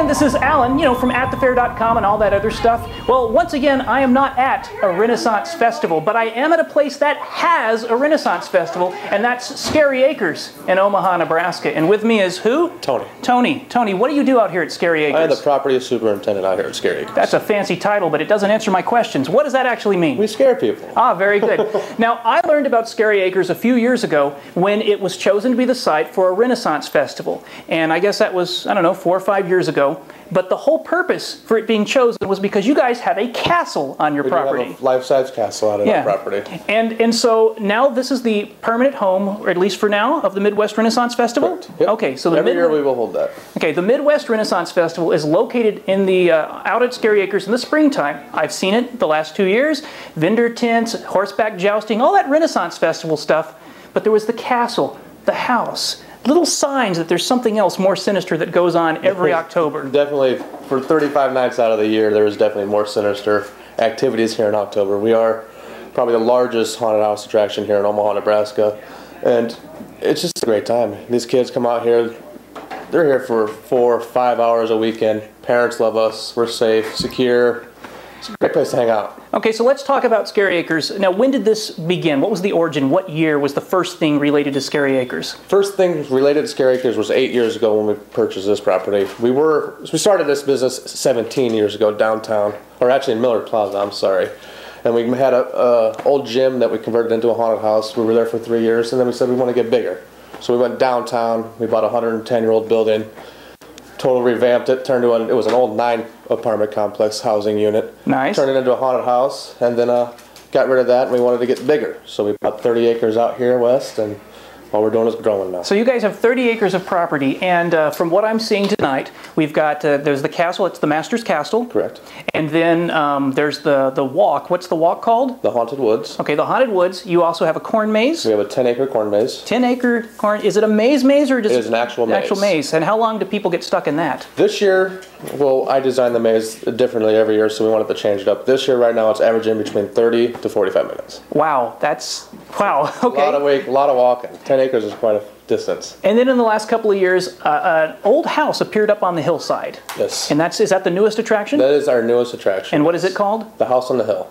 And this is Alan, from atthefair.com and all that other stuff. Well, once again, I am not at a Renaissance Festival, but I am at a place that has a Renaissance Festival, and that's Scary Acres in Omaha, Nebraska. And with me is who? Tony. Tony, what do you do out here at Scary Acres? I am the property superintendent out here at Scary Acres. That's a fancy title, but it doesn't answer my questions. What does that actually mean? We scare people. Ah, very good. Now, I learned about Scary Acres a few years ago when it was chosen to be the site for a Renaissance Festival. And I guess that was, I don't know, 4 or 5 years ago. But the whole purpose for it being chosen was because you guys have a castle on your property. We have a life-size castle on our property. And so now this is the permanent home, or at least for now, of the Midwest Renaissance Festival? Correct. Yep. Okay, so every year we will hold that. Okay, the Midwest Renaissance Festival is located in the out at Scary Acres in the springtime. I've seen it the last 2 years. Vendor tents, horseback jousting, all that Renaissance Festival stuff. But there was the castle, the house, little signs that there's something else more sinister that goes on every October. Definitely, for 35 nights out of the year, there is definitely more sinister activities here in October. We are probably the largest haunted house attraction here in Omaha, Nebraska, and it's just a great time. These kids come out here, they're here for 4 or 5 hours a weekend. Parents love us, we're safe, secure. It's a great place to hang out. Okay, so let's talk about Scary Acres. Now, when did this begin? What was the origin? What year was the first thing related to Scary Acres? First thing related to Scary Acres was 8 years ago when we purchased this property. We started this business 17 years ago downtown, or actually in Millard Plaza, I'm sorry. And we had an old gym that we converted into a haunted house. We were there for 3 years, and then we said we want to get bigger. So we went downtown, we bought a 110-year-old building, totally revamped it, turned it was an old 9-apartment complex housing unit. Nice. Turned it into a haunted house, and then got rid of that, and we wanted to get bigger. So we bought 30 acres out here west, and all we're doing is growing now. So you guys have 30 acres of property, and from what I'm seeing tonight, we've got, there's the castle, it's the Master's Castle. Correct. And then there's the walk. What's the walk called? The Haunted Woods. Okay, the Haunted Woods. You also have a corn maze. We have a 10-acre corn maze. 10-acre corn, is it a maze or just? It is an actual maze. Actual maze. And how long do people get stuck in that? This year, well, I designed the maze differently every year, so we wanted to change it up. This year, right now, it's averaging between 30 to 45 minutes. Wow, wow, okay. A lot of walking. 10 acres is quite a distance. And then in the last couple of years, an old house appeared up on the hillside. Yes. And is that the newest attraction? That is our newest attraction. And what is it called? The House on the Hill.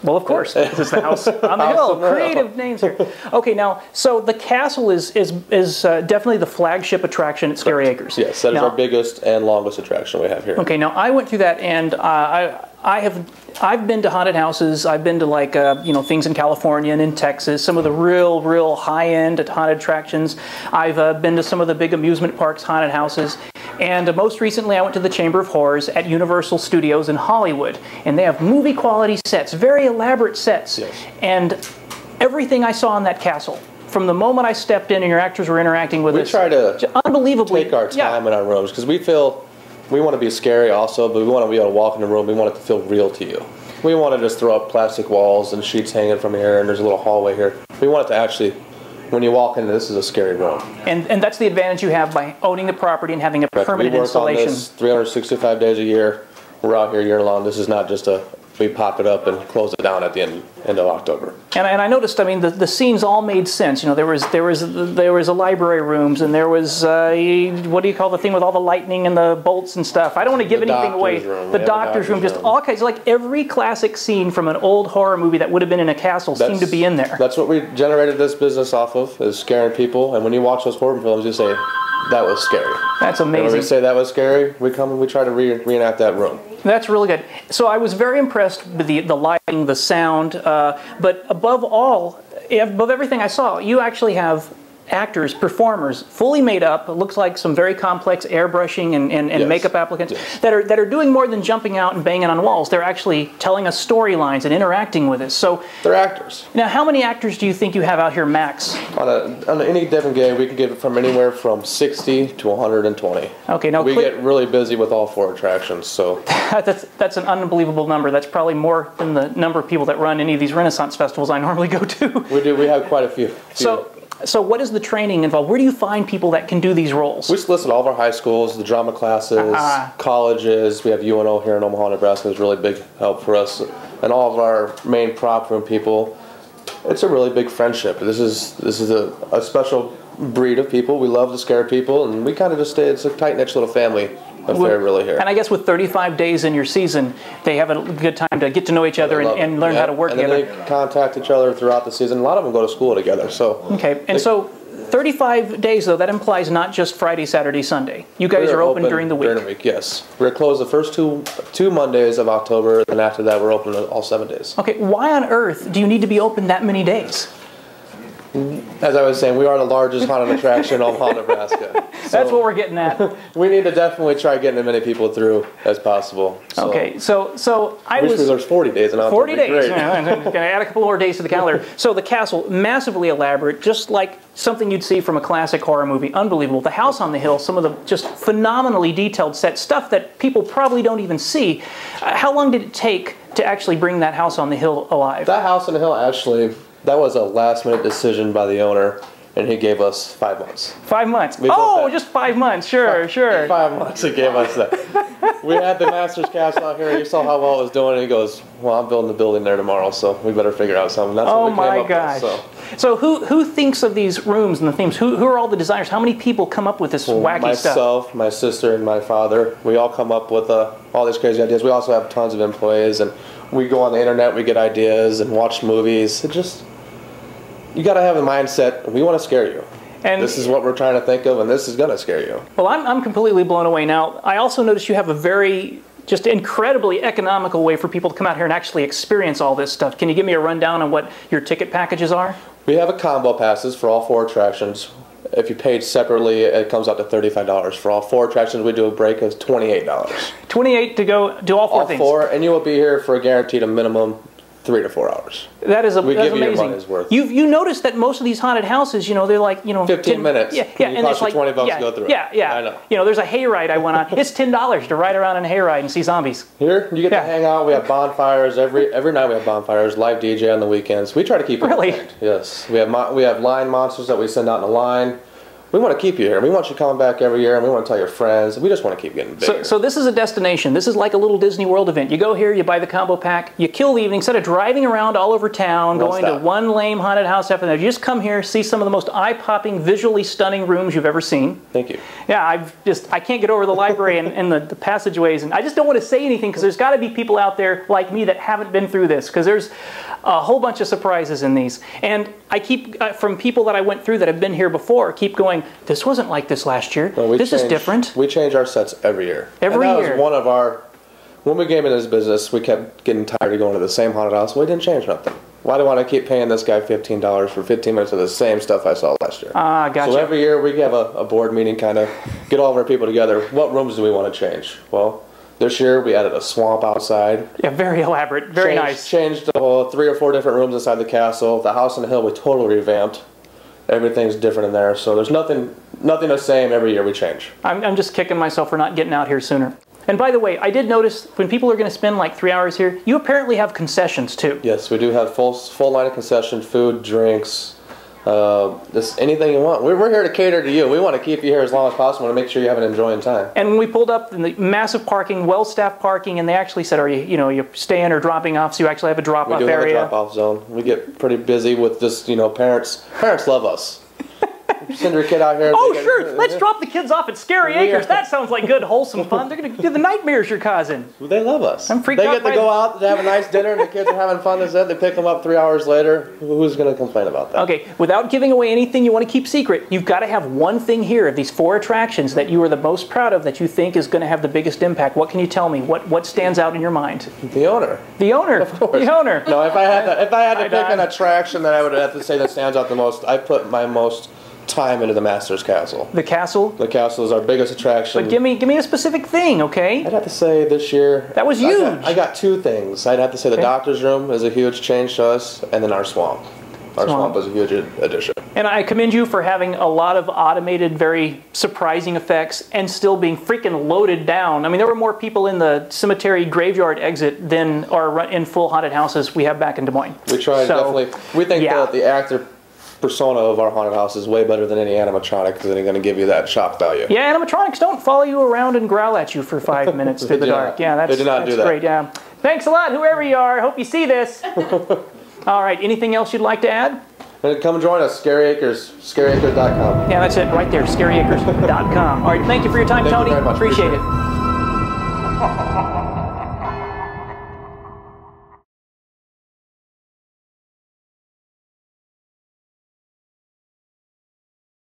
Well, of course, this is the House on the Hill. Creative names here. Okay, now, so the castle is definitely the flagship attraction at Scary Acres. Yes, that is our biggest and longest attraction we have here. Okay, now I went through that, and I've been to haunted houses. I've been to things in California and in Texas, some of the real high-end haunted attractions. I've been to some of the big amusement parks haunted houses. And most recently, I went to the Chamber of Horrors at Universal Studios in Hollywood. And they have movie-quality sets, very elaborate sets. Yes. And everything I saw in that castle, from the moment I stepped in and your actors were interacting with us, we try to unbelievably take our time in our rooms, because we feel we want to be scary also, but we want to be able to walk in the room. We want it to feel real to you. We want to just throw up plastic walls and sheets hanging from here, and there's a little hallway here. We want it to actually, when you walk in, this is a scary room. And that's the advantage you have by owning the property and having a permanent installation. We work on this 365 days a year. We're out here year long. This is not just we pop it up and close it down at the end of October. And I noticed, I mean, the scenes all made sense. There was a library rooms, and there was what do you call the thing with all the lightning and the bolts and stuff? I don't want to give anything away. The doctor's room, just all kinds, like every classic scene from an old horror movie that would have been in a castle seemed to be in there. That's what we generated this business off of, is scaring people. And when you watch those horror films, you say, that was scary. That's amazing. And when we say that was scary, we come and we try to reenact that room. That's really good. So I was very impressed with the lighting, the sound, but above everything I saw, you actually have actors, performers, fully made up. It looks like some very complex airbrushing and makeup applicants that are doing more than jumping out and banging on walls. They're actually telling us storylines and interacting with us. So they're actors. Now, how many actors do you think you have out here max? On any given day, we can get from anywhere from 60 to 120. Okay, now we get really busy with all 4 attractions. So that's an unbelievable number. That's probably more than the number of people that run any of these Renaissance festivals I normally go to. We do. We have quite a few. So what is the training involved? Where do you find people that can do these roles? We solicit all of our high schools, the drama classes, colleges. We have UNO here in Omaha, Nebraska. It's a really big help for us. And all of our main prop room people. It's a really big friendship. This is a special breed of people. We love to scare people, and we kind of just stay. It's a tight-knit little family affair really here. And I guess with 35 days in your season, they have a good time to get to know each other and learn how to work together. And then they contact each other throughout the season. A lot of them go to school together. So okay, and so 35 days though, that implies not just Friday, Saturday, Sunday. You guys are open during the week. During the week, yes. We're closed the first two Mondays of October, and after that we're open all 7 days. Okay, why on earth do you need to be open that many days? As I was saying, we are the largest haunted attraction in Omaha, Nebraska. That's what we're getting at. We need to definitely try getting as many people through as possible. So. Okay, so I wish there's 40 days in October. 40 days. I'm going to add a couple more days to the calendar. So the castle, massively elaborate, just like something you'd see from a classic horror movie. Unbelievable. The house on the hill, some of the just phenomenally detailed set stuff that people probably don't even see. How long did it take to actually bring that house on the hill alive? That house on the hill, actually, that was a last-minute decision by the owner, and he gave us 5 months. 5 months. Oh, just 5 months. Sure. 5 months he gave us that. We had the Master's Castle out here. You saw how well it was doing, and he goes, well, I'm building the building there tomorrow, so we better figure out something. That's what we came up with. So who thinks of these rooms and the themes? Who are all the designers? How many people come up with this wacky stuff? Myself, my sister, and my father. We all come up with all these crazy ideas. We also have tons of employees, and we go on the internet, we get ideas, and watch movies. It just... You got to have a mindset, we want to scare you. And this is what we're trying to think of, and this is going to scare you. Well, I'm completely blown away now. I also noticed you have a very, just incredibly economical way for people to come out here and actually experience all this stuff. Can you give me a rundown on what your ticket packages are? We have a combo passes for all 4 attractions. If you paid separately, it comes out to $35. For all 4 attractions, we do a break of $28. $28 to go do all 4 things? All 4, and you will be here for a guaranteed a minimum 3 to 4 hours. That is we give amazing. You your money's worth. You noticed that most of these haunted houses, they're like, 15 minutes. Yeah, and it's like $20 to go through. Yeah. I know. There's a hayride I went on. It's $10 to ride around in a hayride and see zombies. Here, you get to hang out. We have bonfires every night. We have bonfires, live DJ on the weekends. We try to keep it entertained. Yes, we have line monsters that we send out in the line. We want to keep you here. We want you coming back every year, and we want to tell your friends. We just want to keep getting bigger. So this is a destination. This is like a little Disney World event. You go here, you buy the combo pack, you kill the evening. Instead of driving around all over town, going to one lame haunted house after another, you just come here, see some of the most eye-popping, visually stunning rooms you've ever seen. Thank you. Yeah, I can't get over the library and the passageways, and I just don't want to say anything because there's got to be people out there like me that haven't been through this, because there's a whole bunch of surprises in these. And I keep, from people that I went through that have been here before, keep going, this wasn't like this last year. No, this is different. We change our sets every year. Every year. That was one of our, when we came into this business, we kept getting tired of going to the same haunted house. We didn't change nothing. Why do I want to keep paying this guy $15 for 15 minutes of the same stuff I saw last year? Gotcha. So every year we have a board meeting, kind of get all of our people together. What rooms do we want to change? Well, this year we added a swamp outside. Yeah, very elaborate, very nice. Changed the whole 3 or 4 different rooms inside the castle. The house on the hill we totally revamped. Everything's different in there, so there's nothing the same every year we change. I'm just kicking myself for not getting out here sooner. And by the way, I did notice when people are going to spend like 3 hours here, you apparently have concessions too. Yes, we do have full line of concession, food, drinks, just anything you want. We're here to cater to you. We want to keep you here as long as possible to make sure you have an enjoying time. And when we pulled up in the massive parking, well-staffed parking, and they actually said, are you're staying or dropping off, so you actually have a drop-off area? We do have a drop-off zone. We get pretty busy with just, parents. Parents love us. Send your kid out here. Oh, sure. Let's drop the kids off at Scary Acres. That sounds like good, wholesome fun. They're going to do the nightmares you're causing. They love us. I'm freaked out. They get to go out to have a nice dinner, and the kids are having fun. They pick them up 3 hours later. Who's going to complain about that? Okay, without giving away anything you want to keep secret, you've got to have one thing here of these 4 attractions that you are the most proud of, that you think is going to have the biggest impact. What can you tell me? What stands out in your mind? The owner. The owner. Of course. The owner. No, if I had to pick an attraction that I would have to say that stands out the most, I put my most time into the Master's Castle. The castle? The castle is our biggest attraction. But give me a specific thing, okay? I'd have to say this year... That was huge! I got 2 things. I'd have to say the doctor's room is a huge change to us, and then our swamp. Our swamp was a huge addition. And I commend you for having a lot of automated, very surprising effects and still being freaking loaded down. I mean, there were more people in the cemetery graveyard exit than are in full haunted houses we have back in Des Moines. We try definitely... We think that the actor persona of our haunted house is way better than any animatronic because they're going to give you that shock value. Yeah, animatronics don't follow you around and growl at you for 5 minutes through the dark. Yeah, that's great. Yeah. Thanks a lot, whoever you are. Hope you see this. All right, anything else you'd like to add? Come join us, Scary Acres, scaryacres.com. Yeah, that's it right there, scaryacres.com. All right, thank you for your time, Tony. Thank you very much. Appreciate it. ha ha ha.